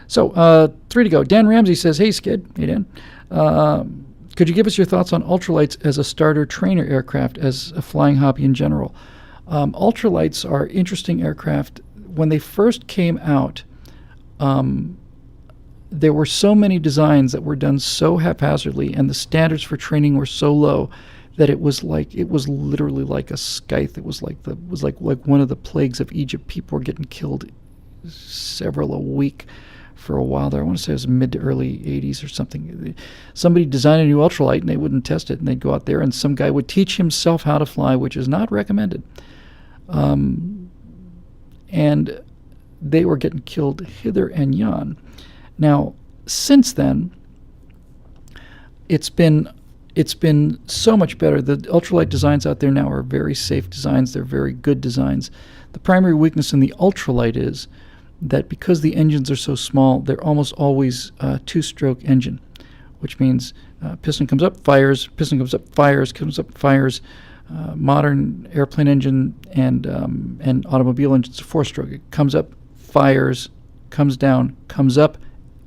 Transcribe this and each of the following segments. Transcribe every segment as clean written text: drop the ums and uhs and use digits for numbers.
So 3 to go. Dan Ramsey says, hey, Skid. Hey, Dan. Could you give us your thoughts on ultralights as a starter trainer aircraft, as a flying hobby in general? Ultralights are interesting aircraft. When they first came out, there were so many designs that were done so haphazardly, and the standards for training were so low that it was literally like a scythe. It was like one of the plagues of Egypt. People were getting killed several a week for a while there. I want to say it was mid to early 80s or something. Somebody designed a new ultralight and they wouldn't test it, and they'd go out there and some guy would teach himself how to fly, which is not recommended. And they were getting killed hither and yon. Now, since then, it's been so much better. The ultralight designs out there now are very safe designs. They're very good designs. The primary weakness in the ultralight is that because the engines are so small, they're almost always a two-stroke engine, which means piston comes up, fires, piston comes up, fires, comes up, fires. Modern airplane engine and automobile engines are four-stroke. It comes up, fires, comes down, comes up,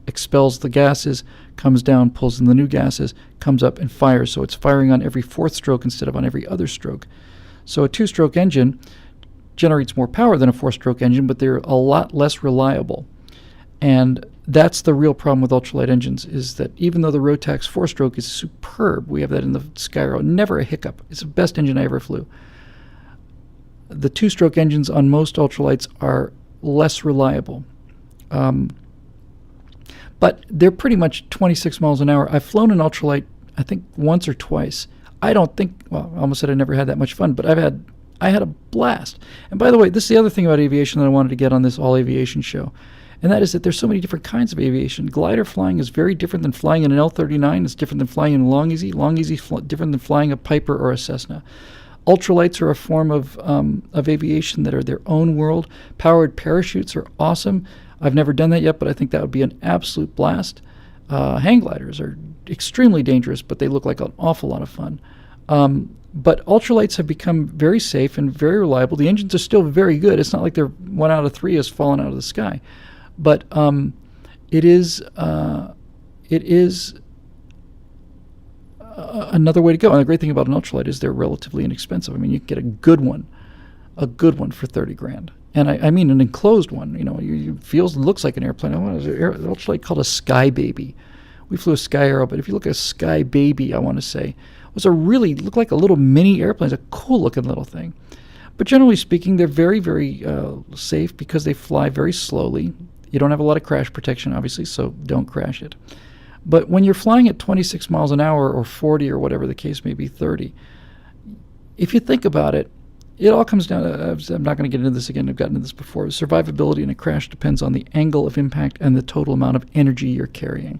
expels the gases, comes down, pulls in the new gases, comes up, and fires. So it's firing on every fourth stroke instead of on every other stroke. So a two-stroke engine generates more power than a four-stroke engine, but they're a lot less reliable. And that's the real problem with ultralight engines, is that even though the Rotax four-stroke is superb, we have that in the Skyro, never a hiccup. It's the best engine I ever flew. The two-stroke engines on most ultralights are less reliable. But they're pretty much 26 miles an hour. I've flown an ultralight, I think, once or twice. I don't think, well, I almost said I never had that much fun, but I had a blast. And by the way, this is the other thing about aviation that I wanted to get on this all aviation show, and that is that there's so many different kinds of aviation. Glider flying is very different than flying in an L-39. It's different than flying in Long Easy. Long Easy different than flying a Piper or a Cessna. Ultralights are a form of aviation that are their own world. Powered parachutes are awesome. I've never done that yet, but I think that would be an absolute blast. Hang gliders are extremely dangerous, but they look like an awful lot of fun. But ultralights have become very safe and very reliable. The engines are still very good. It's not like they're 1 out of 3 has fallen out of the sky. But it is another way to go. And the great thing about an ultralight is they're relatively inexpensive. I mean, you can get a good one for $30,000. And I mean an enclosed one. You know, looks like an airplane. I want an ultralight called a Sky Baby. We flew a Sky Arrow, but if you look at a Sky Baby, I want to say, looked like a little mini airplane. It's a cool looking little thing. But generally speaking, they're very, very safe because they fly very slowly. You don't have a lot of crash protection, obviously, so don't crash it. But when you're flying at 26 miles an hour or 40 or whatever the case may be, 30, if you think about it, it all comes down to, I'm not going to get into this again, I've gotten into this before. Survivability in a crash depends on the angle of impact and the total amount of energy you're carrying.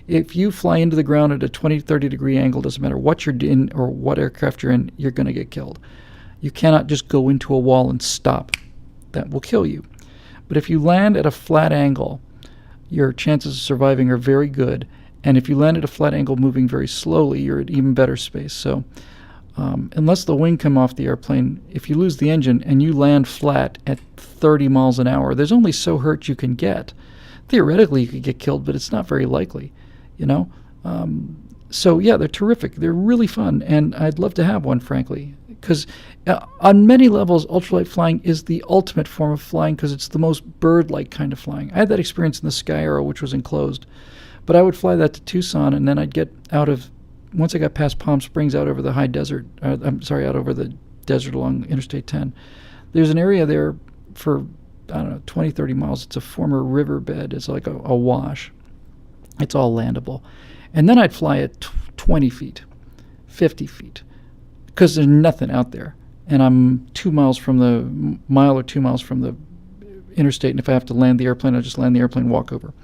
If you fly into the ground at a 20, 30 degree angle, doesn't matter what you're in or what aircraft you're in, you're going to get killed. You cannot just go into a wall and stop. That will kill you. But if you land at a flat angle, your chances of surviving are very good. And if you land at a flat angle moving very slowly, you're at even better space. So unless the wing come off the airplane, if you lose the engine and you land flat at 30 miles an hour, there's only so hurt you can get. Theoretically, you could get killed, but it's not very likely, you know. So, yeah, they're terrific. They're really fun, and I'd love to have one, frankly, because on many levels, ultralight flying is the ultimate form of flying because it's the most bird-like kind of flying. I had that experience in the Sky Arrow, which was enclosed, but I would fly that to Tucson, and then I'd get once I got past Palm Springs, out over the high desert, out over the desert along Interstate 10, there's an area there for, I don't know, 20, 30 miles. It's a former riverbed. It's like a wash. It's all landable. And then I'd fly at 20 feet, 50 feet, because there's nothing out there. And I'm 2 miles from the mile or 2 miles from the interstate, and if I have to land the airplane, I'll just land the airplane, walk over.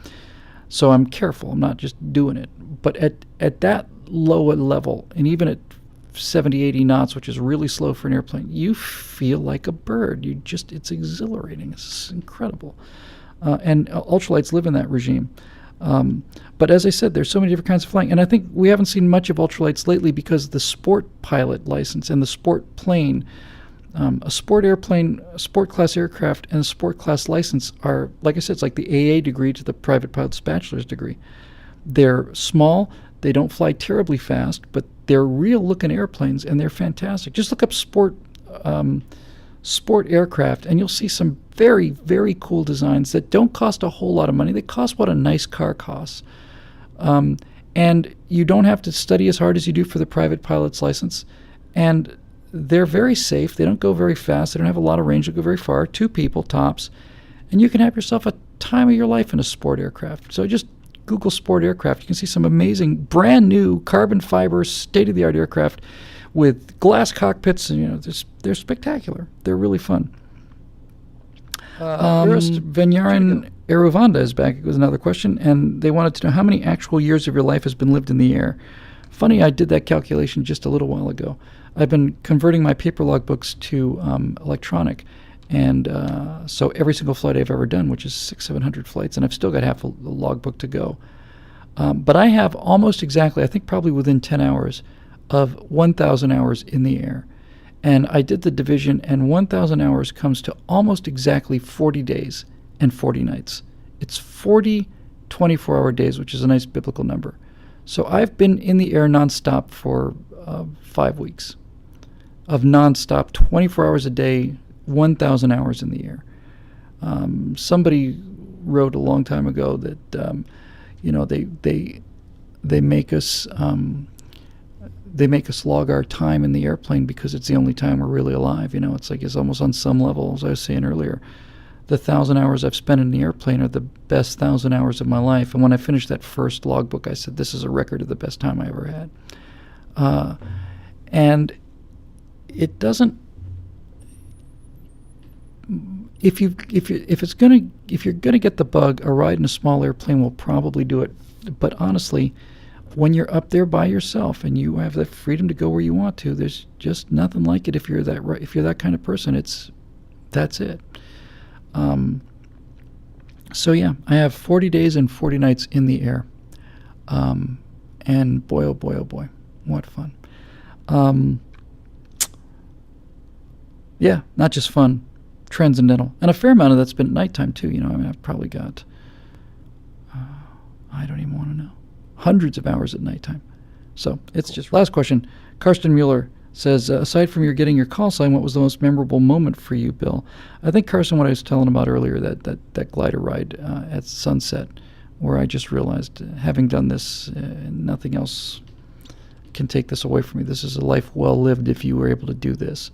So I'm careful. I'm not just doing it. But at that low level, and even at 70, 80 knots, which is really slow for an airplane, you feel like a bird. It's exhilarating. It's incredible. And ultralights live in that regime. But as I said, there's so many different kinds of flying. And I think we haven't seen much of ultralights lately because the sport pilot license and the sport plane A sport airplane, a sport class aircraft, and a sport class license are, like I said, it's like the AA degree to the private pilot's bachelor's degree. They're small, they don't fly terribly fast, but they're real-looking airplanes, and they're fantastic. Just look up sport aircraft, and you'll see some very, very cool designs that don't cost a whole lot of money. They cost what a nice car costs. And you don't have to study as hard as you do for the private pilot's license. And they're very safe. They don't go very fast. They don't have a lot of range. They go very far. 2 people tops. And you can have yourself a time of your life in a sport aircraft. So just Google sport aircraft. You can see some amazing, brand new carbon fiber, state-of-the-art aircraft with glass cockpits. And, they're spectacular. They're really fun. Venyaran Eruvanda is back. It was another question, and they wanted to know how many actual years of your life has been lived in the air. Funny, I did that calculation just a little while ago. I've been converting my paper logbooks to electronic, and so every single flight I've ever done, which is 700 flights, and I've still got half a logbook to go. But I have almost exactly, I think probably within 10 hours, of 1,000 hours in the air. And I did the division, and 1,000 hours comes to almost exactly 40 days and 40 nights. It's 40 24-hour days, which is a nice biblical number. So I've been in the air nonstop for 5 weeks of nonstop, 24 hours a day, 1,000 hours in the air. Somebody wrote a long time ago that they make us log our time in the airplane because it's the only time we're really alive. It's almost on some level, as I was saying earlier. The 1,000 hours I've spent in the airplane are the best 1,000 hours of my life. And when I finished that first logbook, I said, this is a record of the best time I ever had. And it doesn't. If you're gonna get the bug, a ride in a small airplane will probably do it. But honestly, when you're up there by yourself and you have the freedom to go where you want to, there's just nothing like it. If you're that kind of person, that's it. So yeah, I have 40 days and 40 nights in the air. And boy, oh boy, what fun. Yeah, not just fun, transcendental. And a fair amount of that's been at nighttime too. I've probably got, I don't even want to know, hundreds of hours at nighttime. So it's just, last question. Karsten Mueller says, aside from your getting your call sign, what was the most memorable moment for you, Bill? I think, Carson, what I was telling about earlier, that glider ride at sunset, where I just realized, having done this, nothing else can take this away from me. This is a life well lived if you were able to do this.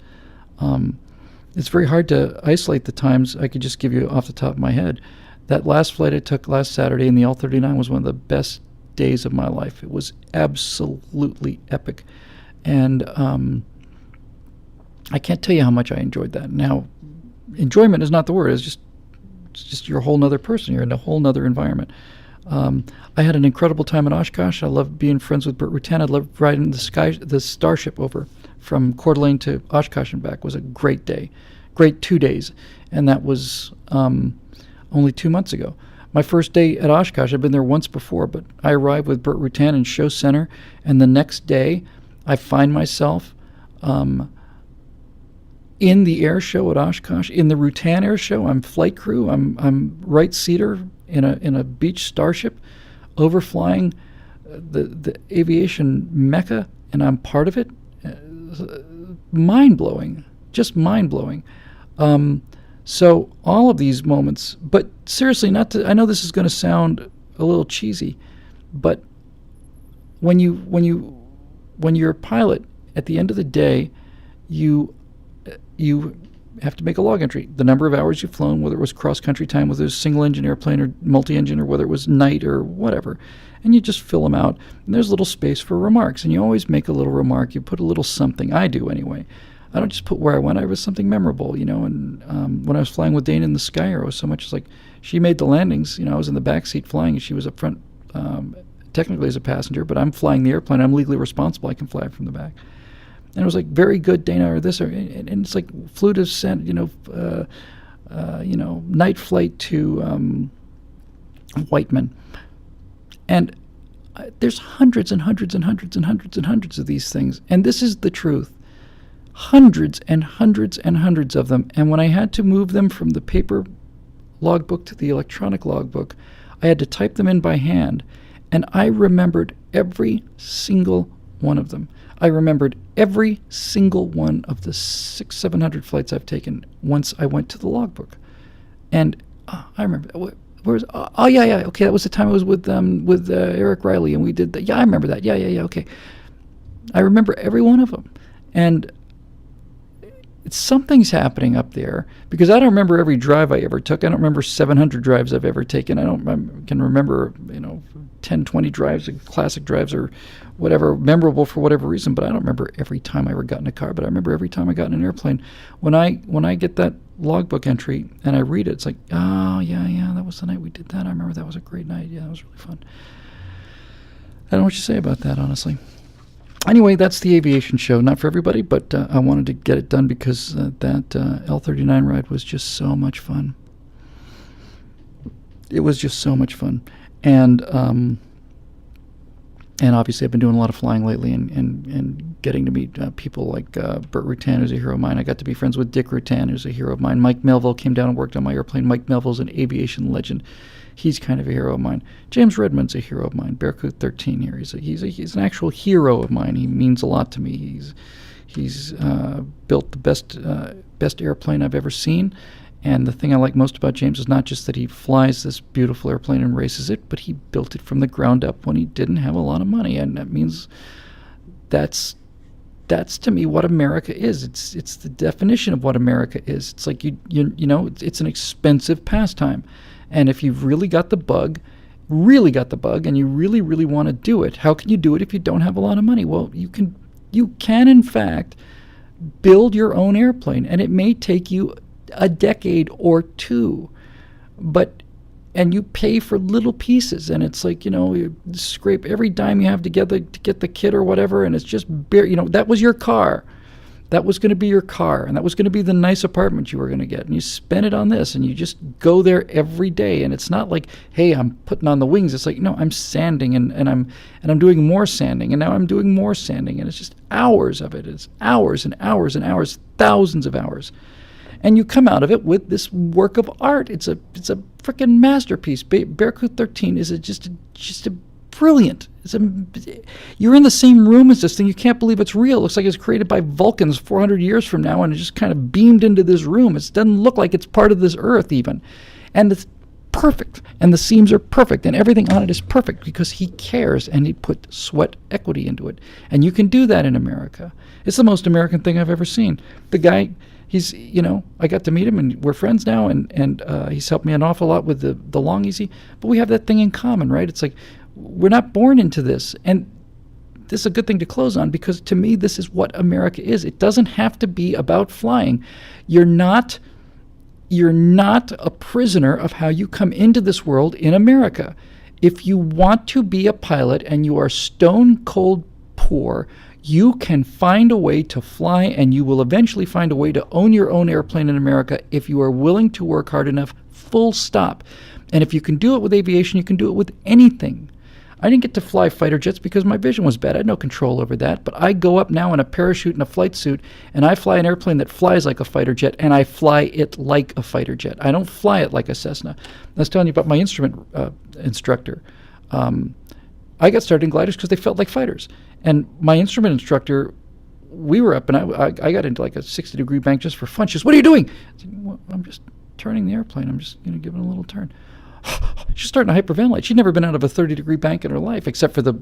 It's very hard to isolate the times. I could just give you off the top of my head. That last flight I took last Saturday in the L-39 was one of the best days of my life. It was absolutely epic. And I can't tell you how much I enjoyed that. Now, enjoyment is not the word. It's just you're a whole nother person. You're in a whole nother environment. I had an incredible time in Oshkosh. I loved being friends with Burt Rutan. I loved riding the Starship over from Coeur d'Alene to Oshkosh and back. It was a great day. Great 2 days. And that was only 2 months ago. My first day at Oshkosh, I've been there once before, but I arrived with Burt Rutan in Show Center, and the next day I find myself in the air show at Oshkosh, in the Rutan air show. I'm flight crew. I'm right seater in a beach Starship, overflying the aviation mecca, and I'm part of it. Mind blowing, just mind blowing. So all of these moments, but seriously, I know this is going to sound a little cheesy, but when you're a pilot, at the end of the day, you have to make a log entry. The number of hours you've flown, whether it was cross-country time, whether it was single-engine airplane or multi-engine, or whether it was night or whatever. And you just fill them out. And there's a little space for remarks. And you always make a little remark. You put a little something. I do, anyway. I don't just put where I went. I was something memorable, And when I was flying with Dana in the Sky Arrow, so much as like she made the landings. I was in the back seat flying, and she was up front technically as a passenger, but I'm flying the airplane. I'm legally responsible. I can fly from the back. And it was like, very good, Dana, or this, and it's like flew to send, night flight to Whiteman. And there's hundreds and hundreds and hundreds and hundreds and hundreds of these things. And this is the truth. hundreds and hundreds and hundreds of them. And when I had to move them from the paper logbook to the electronic logbook, I had to type them in by hand. And I remembered every single one of them. I remembered every single one of the 700 flights I've taken once I went to the logbook. And I remember, okay, that was the time I was with Eric Riley, and we did that. Yeah, I remember that. Yeah, okay. I remember every one of them. And something's happening up there, because I don't remember every drive I ever took. I don't remember 700 drives I've ever taken. I can remember 10, 20 drives, classic drives or whatever, memorable for whatever reason, but I don't remember every time I ever got in a car. But I remember every time I got in an airplane. When I get that logbook entry and I read it, it's like, oh, yeah, that was the night we did that. I remember that was a great night. Yeah, that was really fun. I don't know what you say about that, honestly. Anyway, that's the aviation show. Not for everybody, but I wanted to get it done because that L-39 ride was just so much fun. It was just so much fun. And obviously I've been doing a lot of flying lately and getting to meet people like Burt Rutan, who's a hero of mine. I got to be friends with Dick Rutan, who's a hero of mine. Mike Melville came down and worked on my airplane. Mike Melville's an aviation legend. He's kind of a hero of mine. James Redmond's a hero of mine. Bearcoot 13 here. He's an actual hero of mine. He means a lot to me. He's built the best airplane I've ever seen. And the thing I like most about James is not just that he flies this beautiful airplane and races it, but he built it from the ground up when he didn't have a lot of money. And that means that's to me what America is. It's the definition of what America is. It's like it's an expensive pastime. And if you've really got the bug, and you really, really want to do it, how can you do it if you don't have a lot of money? Well, you can in fact build your own airplane, and it may take you a decade or two, and you pay for little pieces, and it's like, you scrape every dime you have together to get the kit or whatever, and it's just that was your car. That was going to be your car, and that was going to be the nice apartment you were going to get, and you spend it on this, and you just go there every day. And it's not like, hey, I'm putting on the wings. It's like, no, I'm sanding, and I'm doing more sanding, and now I'm doing more sanding, and it's just hours of it. It's hours and hours and hours, thousands of hours, and you come out of it with this work of art. It's a freaking masterpiece. Bearcoot 13 is just a brilliant. You're in the same room as this thing. You can't believe it's real. It looks like it's created by Vulcans 400 years from now, and it just kind of beamed into this room. It doesn't look like it's part of this earth even. And it's perfect, and the seams are perfect, and everything on it is perfect because he cares, and he put sweat equity into it. And you can do that in America. It's the most American thing I've ever seen. The guy, I got to meet him, and we're friends now, and he's helped me an awful lot with the Long Easy, but we have that thing in common, right? It's like, we're not born into this, and this is a good thing to close on, because to me this is what America is. It doesn't have to be about flying. You're not a prisoner of how you come into this world in America. If you want to be a pilot and you are stone cold poor, you can find a way to fly, and you will eventually find a way to own your own airplane in America if you are willing to work hard enough, full stop. And if you can do it with aviation, you can do it with anything. I didn't get to fly fighter jets because my vision was bad. I had no control over that. But I go up now in a parachute and a flight suit, and I fly an airplane that flies like a fighter jet, and I fly it like a fighter jet. I don't fly it like a Cessna. I was telling you about my instrument instructor. I got started in gliders because they felt like fighters. And my instrument instructor, we were up, and I got into like a 60-degree bank just for fun. She goes, "What are you doing?" I said, "Well, I'm just turning the airplane. I'm just giving it a little turn." She's starting to hyperventilate. She'd never been out of a 30-degree bank in her life, except for the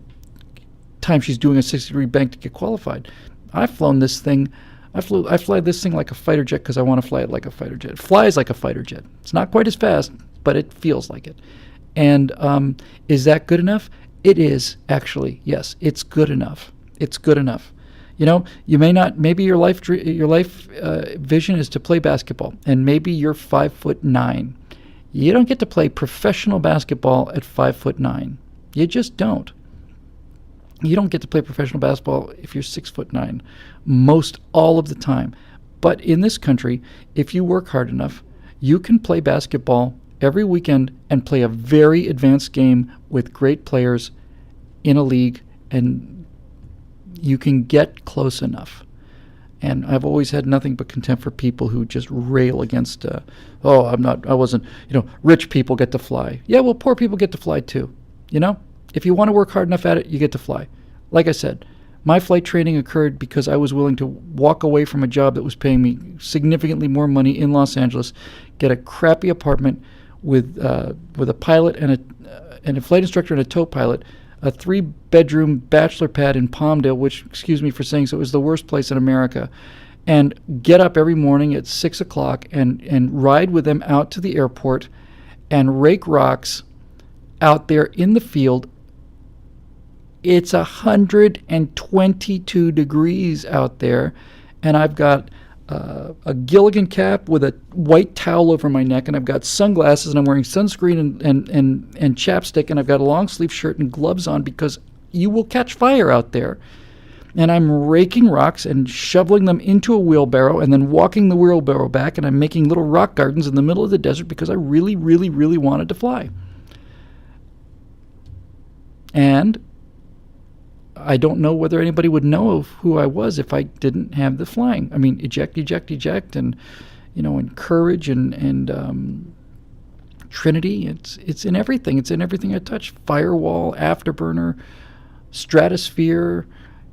time she's doing a 60-degree bank to get qualified. I've flown this thing. I fly this thing like a fighter jet because I want to fly it like a fighter jet. It flies like a fighter jet. It's not quite as fast, but it feels like it. And is that good enough? It is, actually. Yes, it's good enough. It's good enough. You may not. Maybe your life vision is to play basketball, and maybe you're 5'9". You don't get to play professional basketball at 5'9". You just don't. You don't get to play professional basketball if you're 6'9", most all of the time. But in this country, if you work hard enough, you can play basketball every weekend and play a very advanced game with great players in a league, and you can get close enough. And I've always had nothing but contempt for people who just rail against, I wasn't, rich people get to fly. Yeah, well, poor people get to fly too. If you want to work hard enough at it, you get to fly. Like I said, my flight training occurred because I was willing to walk away from a job that was paying me significantly more money in Los Angeles, get a crappy apartment with a pilot and a flight instructor and a tow pilot, a 3-bedroom bachelor pad in Palmdale, which, excuse me for saying so, is the worst place in America, and get up every morning at 6 o'clock and ride with them out to the airport and rake rocks out there in the field. It's 122 degrees out there, and I've got a Gilligan cap with a white towel over my neck, and I've got sunglasses, and I'm wearing sunscreen and chapstick, and I've got a long sleeve shirt and gloves on because you will catch fire out there. And I'm raking rocks and shoveling them into a wheelbarrow and then walking the wheelbarrow back, and I'm making little rock gardens in the middle of the desert because I really, really, really wanted to fly. And I don't know whether anybody would know of who I was if I didn't have the flying. I mean, eject, and courage and Trinity. It's in everything. It's in everything I touch. Firewall, Afterburner, Stratosphere.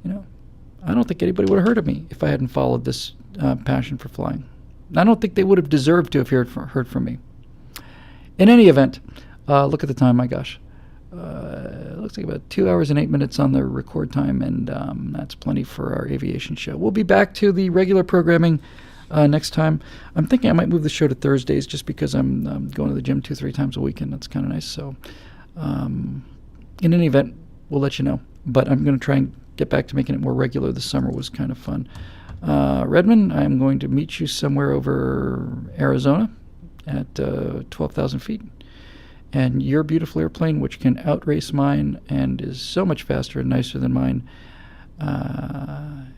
I don't think anybody would have heard of me if I hadn't followed this passion for flying. I don't think they would have deserved to have heard from me. In any event, look at the time. My gosh. It looks like about 2 hours and 8 minutes on the record time, and that's plenty for our aviation show. We'll be back to the regular programming next time. I'm thinking I might move the show to Thursdays just because I'm going to the gym 2-3 times a week, and that's kind of nice. So in any event, we'll let you know. But I'm going to try and get back to making it more regular. This summer was kind of fun. Redmond, I'm going to meet you somewhere over Arizona at 12,000 feet. And your beautiful airplane, which can outrace mine and is so much faster and nicer than mine, I'm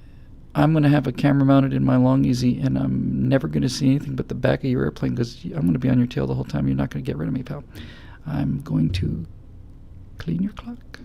going to have a camera mounted in my Long Easy, and I'm never going to see anything but the back of your airplane because I'm going to be on your tail the whole time. You're not going to get rid of me, pal. I'm going to clean your clock.